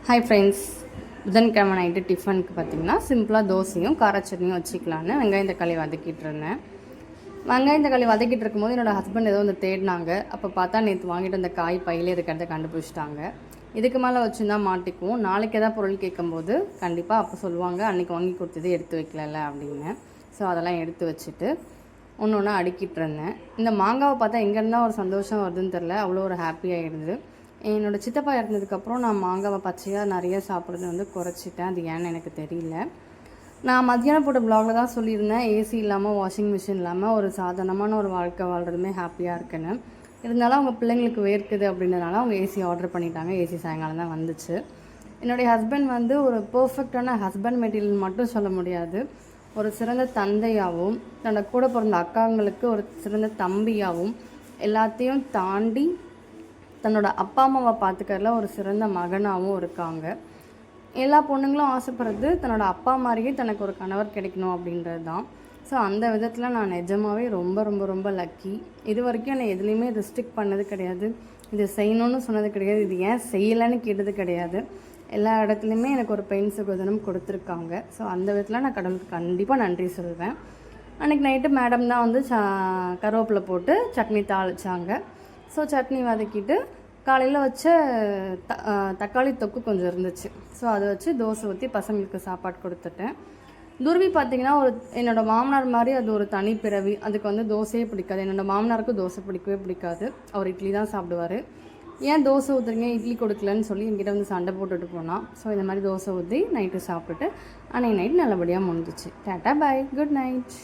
Hi friends, புதன்கிழமை night டிஃபனுக்கு பார்த்திங்கன்னா சிம்பிளாக தோசையும் கார சட்னியும் வச்சுக்கலான்னு வெங்காயம் தக்காளி வதக்கிட்டு இருந்தேன். வெங்காயம் தக்காளி வதக்கிட்டு இருக்கும்போது என்னோடய ஹஸ்பண்ட் ஏதோ வந்து தேடினாங்க. அப்போ பார்த்தா நேற்று வாங்கிட்டு அந்த காய் பையிலே இருக்கிறத கண்டுபிடிச்சிட்டாங்க. இதுக்கு மேலே வச்சுருந்தா மாட்டிக்குவோம், நாளைக்கு எதாவது பொருள் கேட்கும்போது கண்டிப்பாக அப்போ சொல்லுவாங்க அன்றைக்கி வாங்கி கொடுத்தது எடுத்து வைக்கல அப்படின்னு. ஸோ அதெல்லாம் எடுத்து வச்சுட்டு ஒன்று ஒன்றா அடுக்கிட்டு இருந்தேன். இந்த மாங்காவை பார்த்தா எங்கேருந்தா ஒரு சந்தோஷம் வருதுன்னு தெரில, அவ்வளோ ஒரு ஹாப்பியாகிடுது. என்னோடய சித்தப்பா இறந்ததுக்கப்புறம் நான் மாங்காவை பச்சையாக நிறைய சாப்பிட்றது வந்து குறைச்சிட்டேன். அது ஏன்னு எனக்கு தெரியல. நான் மத்தியானம் போட்ட ப்ளாகில் தான் சொல்லியிருந்தேன், ஏசி இல்லாமல் வாஷிங் மிஷின் இல்லாமல் ஒரு சாதாரணமான ஒரு வாழ்க்கை வாழ்கிறதுமே ஹாப்பியாக இருக்குன்னு. இருந்தாலும் அவங்க பிள்ளைங்களுக்கு வேர்க்குது அப்படின்றதுனால அவங்க ஏசி ஆர்டர் பண்ணிட்டாங்க. ஏசி சாயங்காலம் தான் வந்துச்சு. என்னுடைய ஹஸ்பண்ட் வந்து ஒரு பர்ஃபெக்டான ஹஸ்பண்ட் மெட்டீரியல் மட்டும் சொல்ல முடியாது, ஒரு சிறந்த தந்தையாகவும் தன்னோட கூட பிறந்த அக்காங்களுக்கு ஒரு சிறந்த தம்பியாகவும் எல்லாத்தையும் தாண்டி தன்னோட அப்பா அம்மாவை பார்த்துக்கறதுல ஒரு சிறந்த மகனாகவும் இருக்காங்க. எல்லா பொண்ணுங்களும் ஆசைப்படுறது தன்னோட அப்பா மாதிரியே தனக்கு ஒரு கணவர் கிடைக்கணும் அப்படின்றது தான். ஸோ அந்த விதத்தில் நான் நிஜமாகவே ரொம்ப ரொம்ப ரொம்ப லக்கி. இது வரைக்கும் என்னை எதுலேயுமே ரெஸ்ட்ரிக்ட் பண்ணது கிடையாது, இது செய்யணும்னு சொன்னது கிடையாது, இது ஏன் செய்யலைன்னு கேட்டது கிடையாது. எல்லா இடத்துலையுமே எனக்கு ஒரு பெண் சுகதனம் கொடுத்துருக்காங்க. ஸோ அந்த விதத்தில் நான் கடவுளுக்கு கண்டிப்பாக நன்றி சொல்வேன். அன்றைக்கி நைட்டு மேடம் தான் வந்து கருவேப்பிலை போட்டு சட்னி தாளித்தாங்க. ஸோ சட்னி வதக்கிட்டு காலையில் வச்ச தக்காளி தொக்கு கொஞ்சம் இருந்துச்சு. ஸோ அதை வச்சு தோசை ஊற்றி பசங்களுக்கு சாப்பாடு கொடுத்துட்டேன். துருவி பார்த்திங்கன்னா என்னோடய மாமனார் மாதிரி அது ஒரு தனி பிறவி. அதுக்கு வந்து தோசையே பிடிக்காது. என்னோடய மாமனாருக்கு தோசை பிடிக்கவே பிடிக்காது, அவர் இட்லி தான் சாப்பிடுவார். ஏன் தோசை ஊற்றுறீங்க இட்லி கொடுக்கலன்னு சொல்லி என்கிட்ட வந்து சண்டை போட்டுட்டு போனான். ஸோ இந்த மாதிரி தோசை ஊற்றி நைட்டு சாப்பிட்டுட்டு அன்னைக்கு நைட் நல்லபடியாக முடிஞ்சிச்சு. டாட்டா பாய், குட் நைட்.